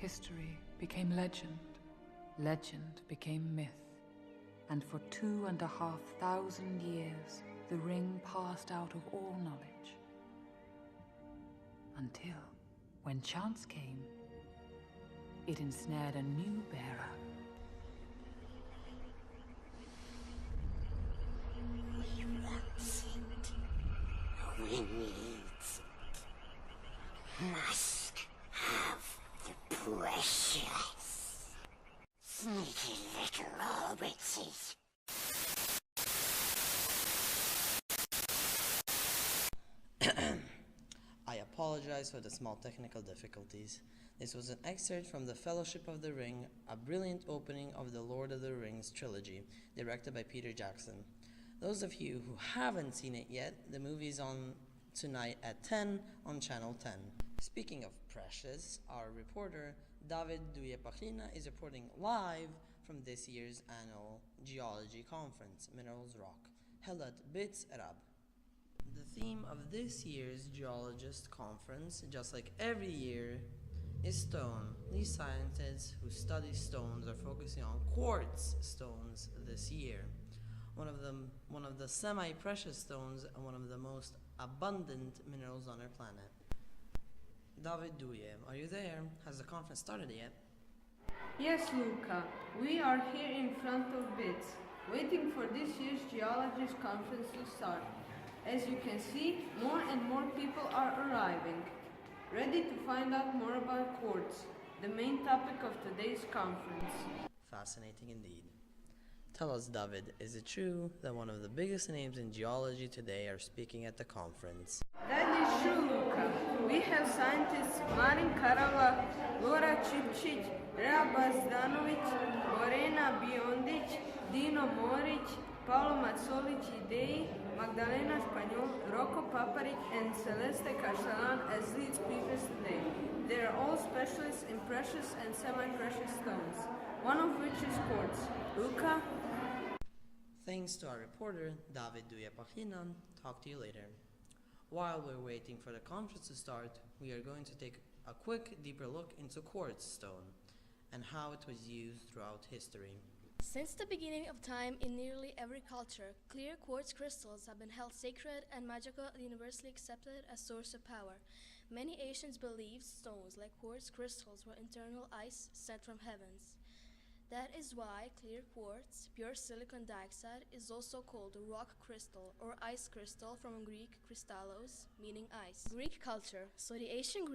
history became legend, legend became myth, and for 2,500 years the ring passed out of all knowledge. Until, when chance came, it ensnared a new bearer. We want it. We need it. Must have the precious. Sneaky little hobbitses. I apologize for the small technical difficulties. This was an excerpt from The Fellowship of the Ring, a brilliant opening of the Lord of the Rings trilogy, directed by Peter Jackson. Those of you who haven't seen it yet, the movie's on tonight at 10 on Channel 10. Speaking of precious, our reporter, David Duyepachina, is reporting live from this year's annual geology conference, Minerals Rock, held at BITS Rab. The theme of this year's geologist conference, just like every year, is stone. These scientists who study stones are focusing on quartz stones this year. One of the semi-precious stones and one of the most abundant minerals on our planet. David Duye, are you there? Has the conference started yet? Yes, Luca. We are here in front of BITS, waiting for this year's geologist conference to start. As you can see, more and more people are arriving, ready to find out more about quartz, the main topic of today's conference. Fascinating indeed. Tell us, David, is it true that one of the biggest names in geology today are speaking at the conference? That is true, Luca. We have scientists Marin Karava, Laura Čipčić, Raba Zdanović, Morena Biondić, Dino Morić, Paolo Mazzolić-Idei, Magdalena Spagnol, Rocco Paparic, and Celeste Castellan as lead speakers today. They are all specialists in precious and semi-precious stones, one of which is quartz. Luca? Thanks to our reporter, David Duyepachina. Talk to you later. While we're waiting for the conference to start, we are going to take a quick, deeper look into quartz stone and how it was used throughout history. Since the beginning of time, in nearly every culture, clear quartz crystals have been held sacred and magical and universally accepted as source of power. Many Asians believed stones like quartz crystals were internal ice sent from heavens. That is why clear quartz, pure silicon dioxide, is also called a rock crystal or ice crystal from Greek kristallos, meaning ice. Greek culture. So the ancient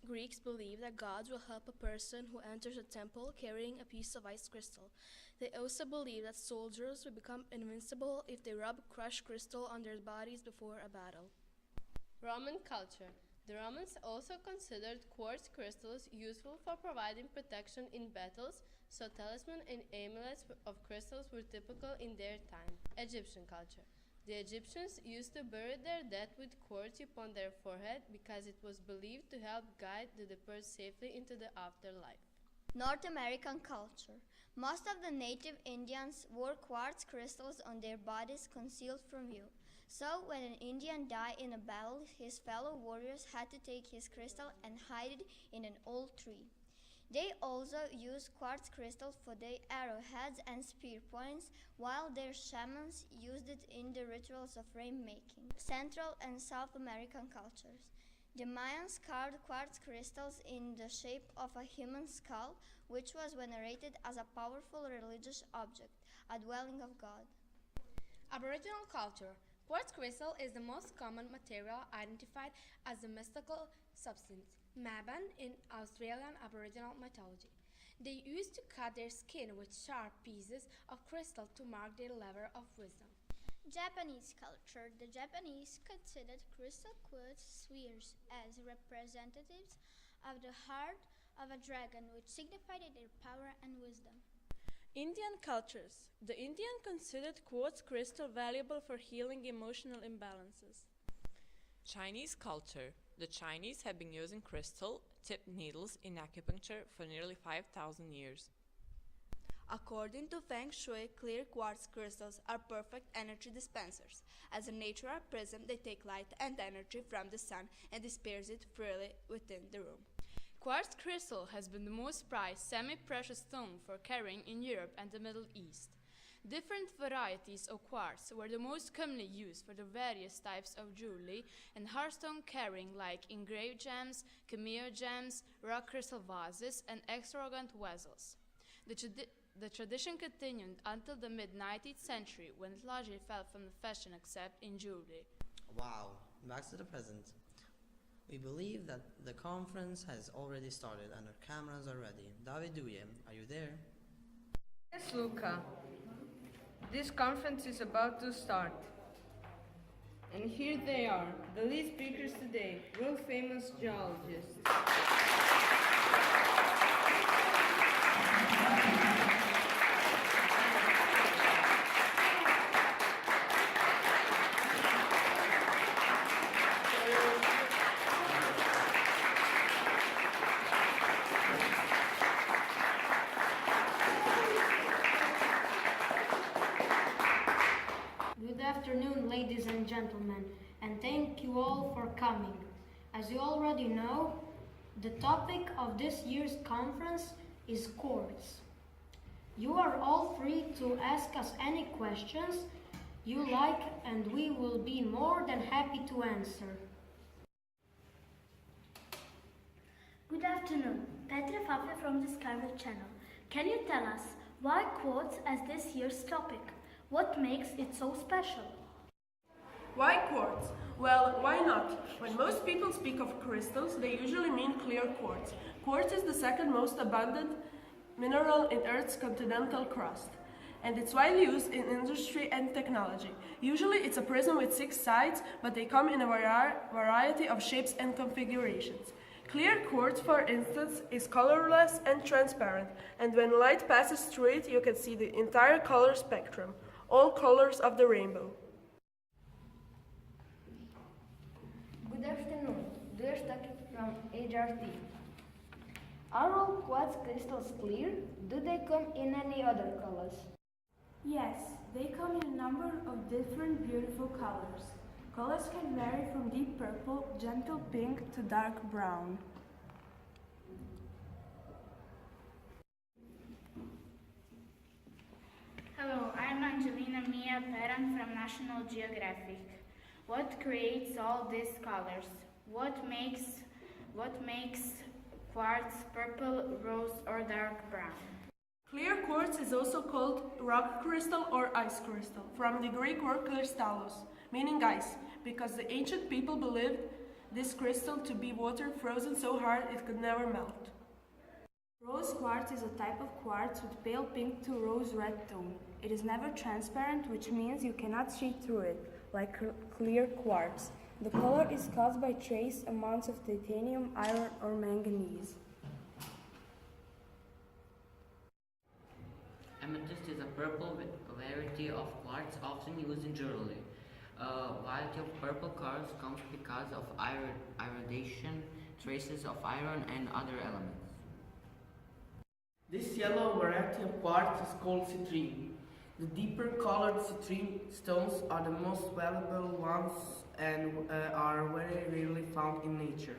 Greeks believe that gods will help a person who enters a temple carrying a piece of ice crystal. They also believe that soldiers will become invincible if they rub crushed crystal on their bodies before a battle. Roman culture. The Romans also considered quartz crystals useful for providing protection in battles, so talismans and amulets of crystals were typical in their time. Egyptian culture. The Egyptians used to bury their dead with quartz upon their forehead because it was believed to help guide the departed safely into the afterlife. North American culture. Most of the native Indians wore quartz crystals on their bodies concealed from view. So when an Indian died in a battle, his fellow warriors had to take his crystal and hide it in an old tree. They also used quartz crystals for their arrowheads and spear points, while their shamans used it in the rituals of rainmaking. Central and South American cultures. The Mayans carved quartz crystals in the shape of a human skull, which was venerated as a powerful religious object, a dwelling of God. Aboriginal culture. Quartz crystal is the most common material identified as a mystical substance, maban in Australian Aboriginal mythology. They used to cut their skin with sharp pieces of crystal to mark their level of wisdom. Japanese culture. The Japanese considered crystal quartz spheres as representatives of the heart of a dragon, which signified their power and wisdom. Indian cultures. The Indian considered quartz crystal valuable for healing emotional imbalances. Chinese culture. The Chinese have been using crystal-tipped needles in acupuncture for nearly 5,000 years. According to Feng Shui, clear quartz crystals are perfect energy dispensers. As a natural prism, they take light and energy from the sun and disperse it freely within the room. Quartz crystal has been the most prized semi-precious stone for carrying in Europe and the Middle East. Different varieties of quartz were the most commonly used for the various types of jewelry and hearthstone carrying, like engraved gems, cameo gems, rock crystal vases, and extravagant vessels. The tradition continued until the mid-19th century, when it largely fell from the fashion except in jewelry. Wow, back to the present. We believe that the conference has already started and our cameras are ready. David Duje, are you there? Yes, Luca. This conference is about to start. And here they are, the lead speakers today, world-famous geologists. Good afternoon, ladies and gentlemen, and thank you all for coming. As you already know, the topic of this year's conference is quartz. You are all free to ask us any questions you like, and we will be more than happy to answer. Good afternoon, Petra from the Discovery Channel. Can you tell us why quartz as this year's topic? What makes it so special? Why quartz? Well, why not? When most people speak of crystals, they usually mean clear quartz. Quartz is the second most abundant mineral in Earth's continental crust, and it's widely used in industry and technology. Usually it's a prism with 6 sides, but they come in a variety of shapes and configurations. Clear quartz, for instance, is colorless and transparent, and when light passes through it, you can see the entire color spectrum, all colors of the rainbow. Good afternoon, dear Stucky from HRT. Are all quartz crystals clear? Do they come in any other colors? Yes, they come in a number of different beautiful colors. Colors can vary from deep purple, gentle pink to dark brown. Hello, I'm Angelina Mia Perrin from National Geographic. What creates all these colors? What makes quartz purple, rose, or dark brown? Clear quartz is also called rock crystal or ice crystal, from the Greek word kristallos, meaning ice, because the ancient people believed this crystal to be water frozen so hard it could never melt. Rose quartz is a type of quartz with pale pink to rose-red tone. It is never transparent, which means you cannot see through it, like clear quartz. The color is caused by trace amounts of titanium, iron, or manganese. Amethyst is a purple variety of quartz often used in jewelry. A variety of purple colors comes because of iridation, traces of iron, and other elements. This yellow variety of quartz is called citrine. The deeper colored citrine stones are the most valuable ones and are very rarely found in nature.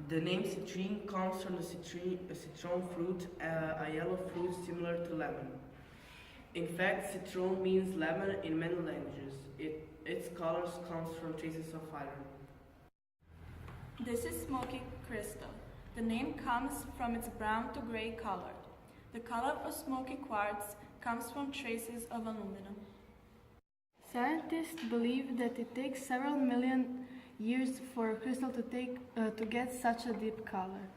The name citrine comes from the citron fruit, a yellow fruit similar to lemon. In fact, citron means lemon in many languages. Its colors comes from traces of iron. This is smoky crystal. The name comes from its brown to gray color. The color of smoky quartz comes from traces of aluminum. Scientists believe that it takes several million years for a crystal to get such a deep color.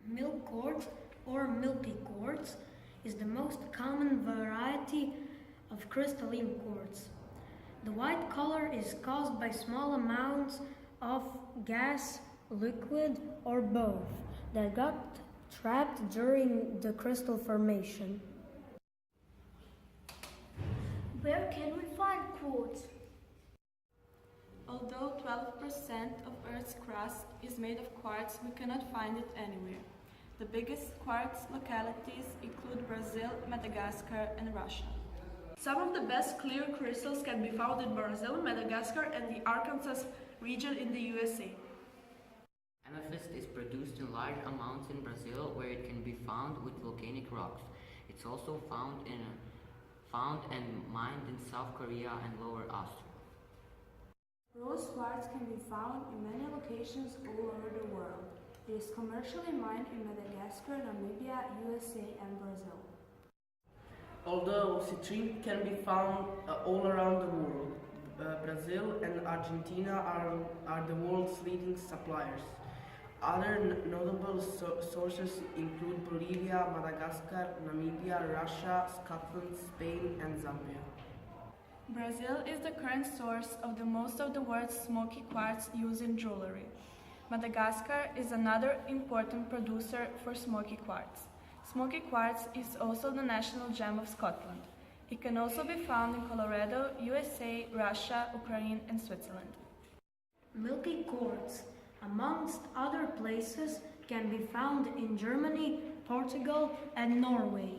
Milk quartz or milky quartz is the most common variety of crystalline quartz. The white color is caused by small amounts of gas, liquid, or both that got trapped during the crystal formation. Where can we find quartz? Although 12% of Earth's crust is made of quartz, we cannot find it anywhere. The biggest quartz localities include Brazil, Madagascar, and Russia. Some of the best clear crystals can be found in Brazil, Madagascar, and the Arkansas region in the USA. Amethyst is produced in large amounts in Brazil, where it can be found with volcanic rocks. It's also found and mined in South Korea and Lower Austria. Rose quartz can be found in many locations all over the world. It is commercially mined in Madagascar, Namibia, USA, and Brazil. Although citrine can be found all around the world, Brazil and Argentina are the world's leading suppliers. Other notable sources include Bolivia, Madagascar, Namibia, Russia, Scotland, Spain, and Zambia. Brazil is the current source of most of the world's smoky quartz used in jewelry. Madagascar is another important producer for smoky quartz. Smoky quartz is also the national gem of Scotland. It can also be found in Colorado, USA, Russia, Ukraine, and Switzerland. Milky quartz, amongst other places, can be found in Germany, Portugal, and Norway.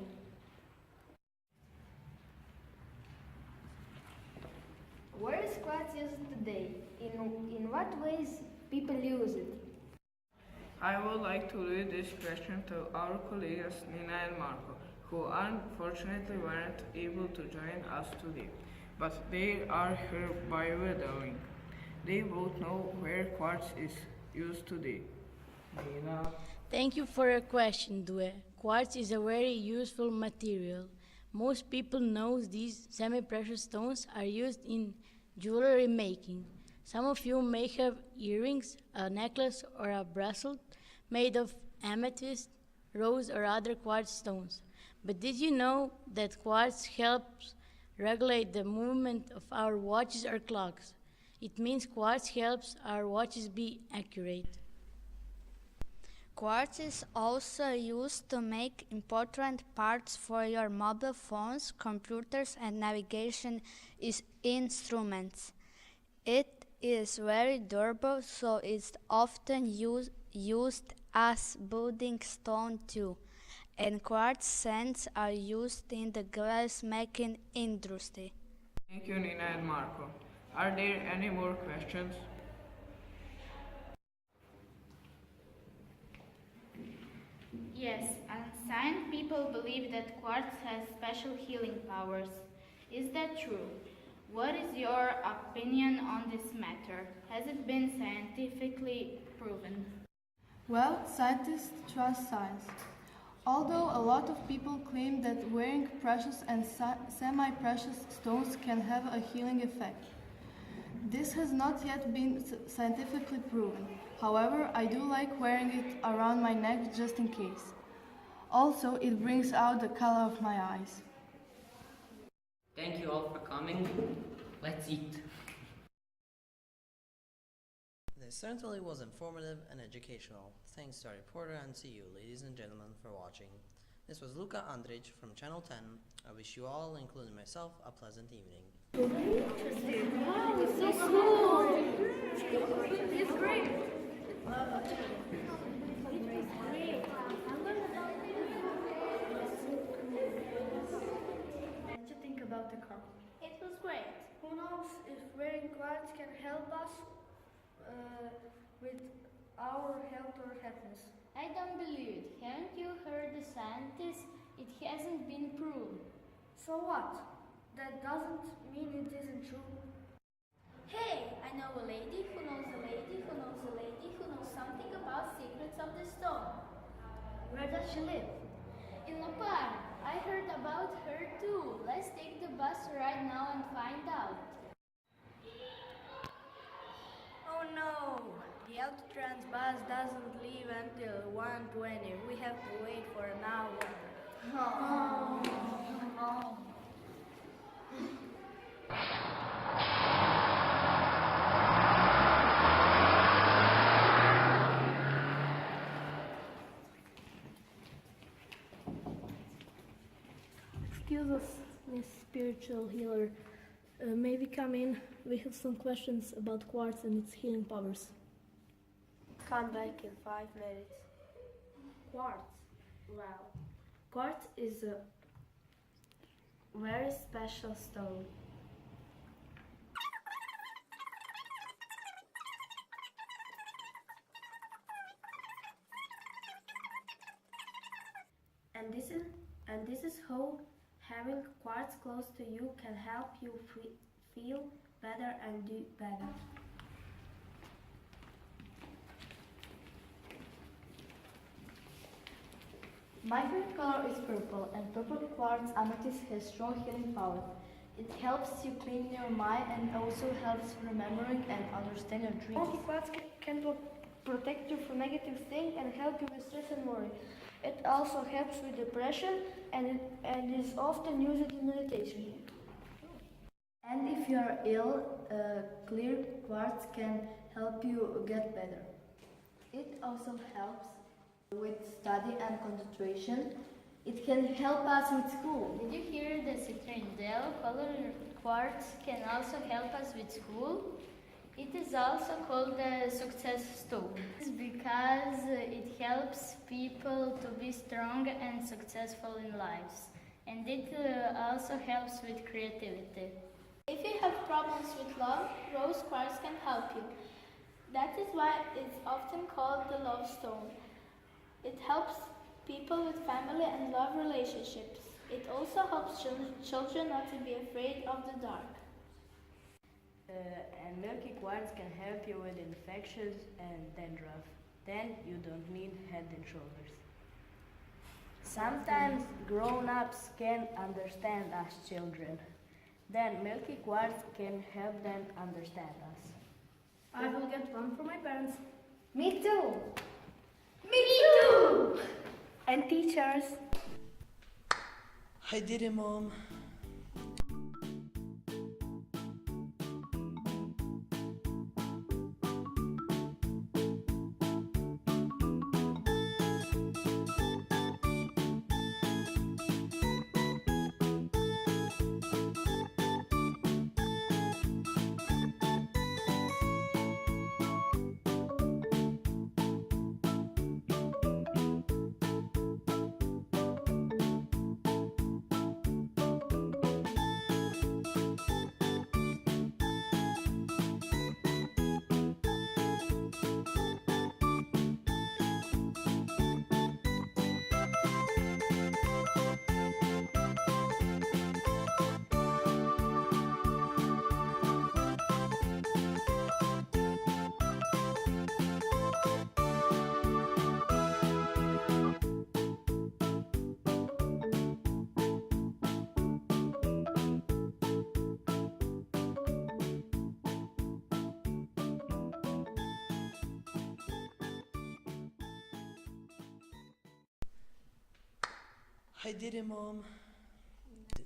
Where is quartz used today? In what ways people use it? I would like to leave this question to our colleagues Nina and Marco, who unfortunately weren't able to join us today, but they are here by videoing. They both know where quartz is used today. Nina. Thank you for your question, Due. Quartz is a very useful material. Most people know these semi-precious stones are used in jewelry making. Some of you may have earrings, a necklace, or a bracelet made of amethyst, rose, or other quartz stones. But did you know that quartz helps regulate the movement of our watches or clocks? It means quartz helps our watches be accurate. Quartz is also used to make important parts for your mobile phones, computers, and navigation instruments. It is very durable, so it's often used as building stone too. And quartz sands are used in the glass-making industry. Thank you, Nina and Marco. Are there any more questions? Yes, ancient people believe that quartz has special healing powers. Is that true? What is your opinion on this matter? Has it been scientifically proven? Well, scientists trust science. Although a lot of people claim that wearing precious and semi-precious stones can have a healing effect, this has not yet been scientifically proven. However, I do like wearing it around my neck just in case. Also, it brings out the color of my eyes. Thank you all for coming. Let's eat. This certainly was informative and educational. Thanks to our reporter, and to you, ladies and gentlemen, for watching. This was Luka Andrich from Channel 10. I wish you all, including myself, a pleasant evening. Wow, it's so cool! It's great! What do you think about the car? It was great. Who knows if wearing quartz can help us with our health or happiness? I don't believe it. Haven't you heard the scientists? It hasn't been proven. So what? That doesn't mean it isn't true. Hey, I know a lady who knows a lady who knows a lady who knows something about secrets of the stone. Where does she live? In La Paz. I heard about her too. Let's take the bus right now and find out. Oh no! The Autotrans bus doesn't leave until 1:20. We have to wait for an hour. Oh. Excuse us, Miss Spiritual Healer. May we come in? We have some questions about quartz and its healing powers. Come back in 5 minutes. Quartz. Well, quartz is very special stone. And this is how having quartz close to you can help you feel better and do better. My favorite color is purple, and purple quartz amethyst has strong healing power. It helps you clean your mind and also helps remembering and understand your dreams. Quartz can protect you from negative things and help you with stress and worry. It also helps with depression and is often used in meditation. And if you are ill, clear quartz can help you get better. It also helps with study and concentration. It can help us with school. Did you hear the citrine? The yellow color quartz can also help us with school. It is also called the success stone. It's because it helps people to be strong and successful in lives. And it also helps with creativity. If you have problems with love, rose quartz can help you. That is why it's often called the love stone. It helps people with family and love relationships. It also helps children not to be afraid of the dark. And milky quartz can help you with infections and dandruff. Then you don't need head and shoulders. Sometimes grown-ups can't understand us children. Then milky quartz can help them understand us. I will get one for my parents. Me too! Me too! And teachers. I did it, Mom. I did it, Mom.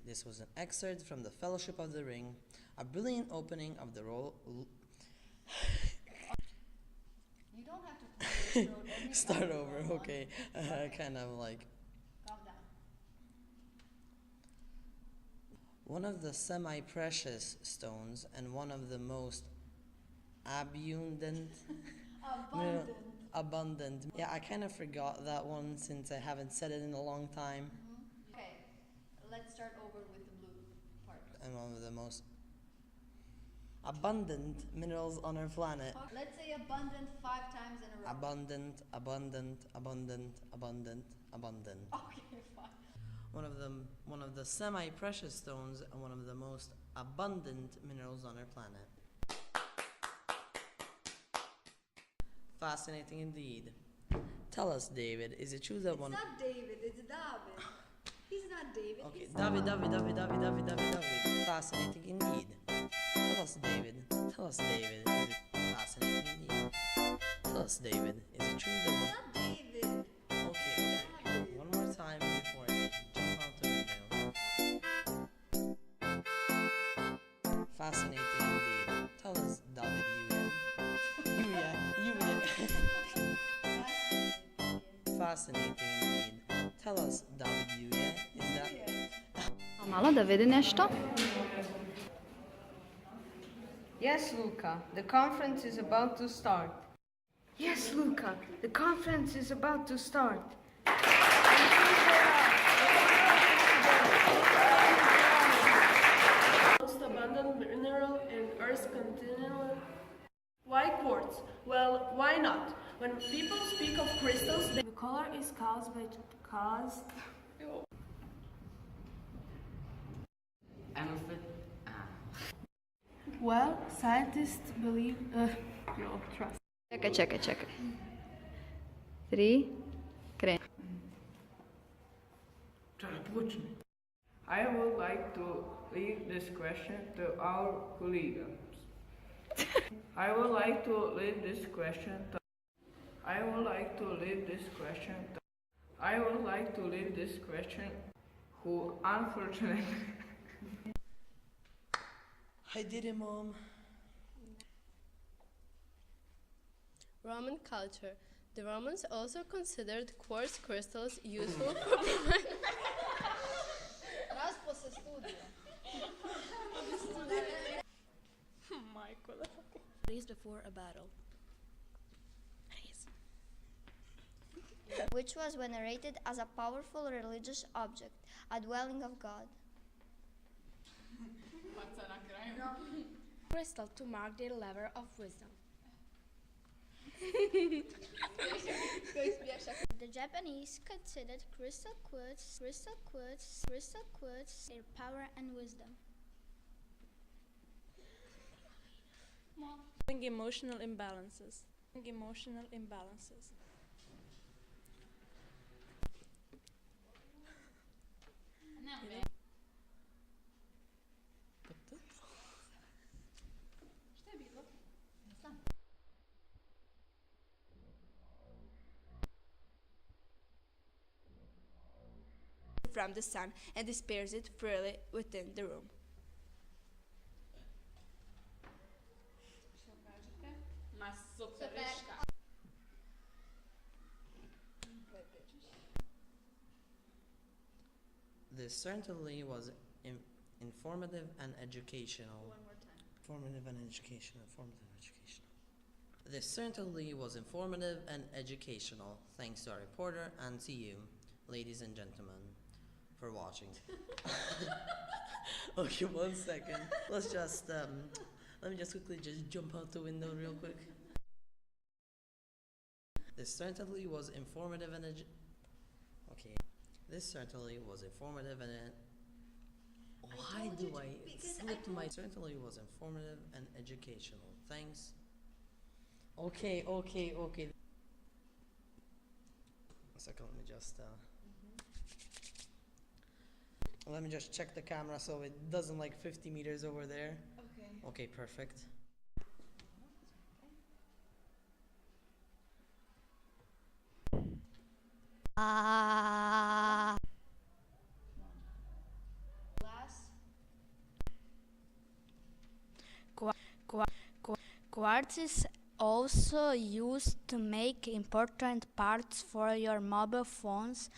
This was an excerpt from The Fellowship of the Ring, a brilliant opening of the role. You don't have to Start over, okay. Kind of like. Calm down. One of the semi-precious stones and one of the most abundant. Abundant. Yeah, I kind of forgot that one since I haven't said it in a long time. Okay, let's start over with the blue part. And one of the most abundant minerals on our planet. Let's say abundant 5 times in a row. Abundant, abundant, abundant, abundant, abundant. Okay, fine. One of the semi-precious stones and one of the most abundant minerals on our planet. Fascinating indeed. Tell us, David, is it true that It's not David, it's David. He's not David. Okay, he's David. Fascinating indeed. Tell us, David. Is it fascinating indeed? Tell us, David, is it true that It's not David. Okay. One more time before I jump out the window. Fascinating indeed. Tell us, David, Fascinating indeed. Tell us, David, is that... Malo da vidi nešto. Yes, Luca, the conference is about to start. Yes, Luca, the conference is about to start. Well, why not? When people speak of crystals, The color is caused by Well, scientists believe... no, trust. Čekaj. 3, kreni. I would like to leave this question to our colleagues. I would like to leave this question who unfortunately I did it, Mom. Roman culture. The Romans also considered quartz crystals useful for Raised before a battle. which was venerated as a powerful religious object, a dwelling of God. Crystal to mark their level of wisdom. The Japanese considered crystal quartz their power and wisdom. emotional imbalances. From the sun and disperse it freely within the room. This certainly was informative and educational. One more time. Informative and educational. This certainly was informative and educational. Thanks to our reporter and to you, ladies and gentlemen, for watching. Okay, 1 second. Let's just let me just quickly just jump out the window real quick. This certainly was informative and This certainly was informative and why do I slip my certainly was informative and educational. Thanks. Okay. A second, let me just check the camera so it doesn't like 50 meters over there. Okay, perfect. Quartz is also used to make important parts for your mobile phones.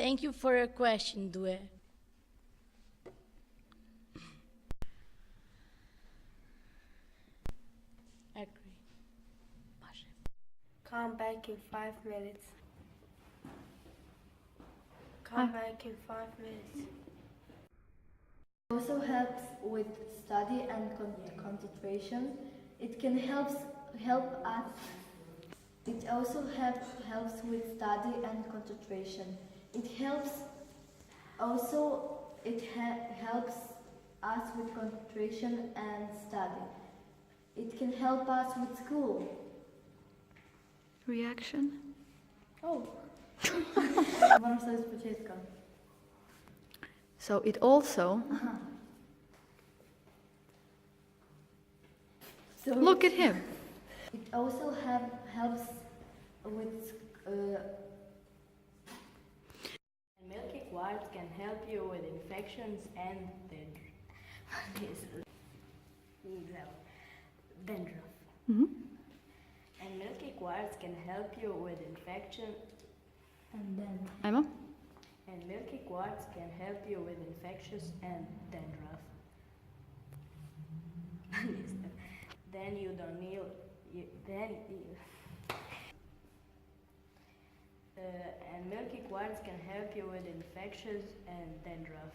Thank you for your question, Due. Agree. Come back in 5 minutes. Come back in 5 minutes. It also helps with study and concentration. It can help us. It also helps with study and concentration. It helps us with concentration and study. It can help us with school. Reaction? Oh. So it also... So look at him. It also helps with... Milky quartz can help you with infections and dandruff. Mm-hmm. And milky quartz can help you with infection Emma? And milky quartz can help you with infections and dandruff. Then you don't need. And milky quartz can help you with infections and dandruff.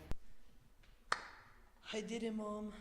I did it, Mom.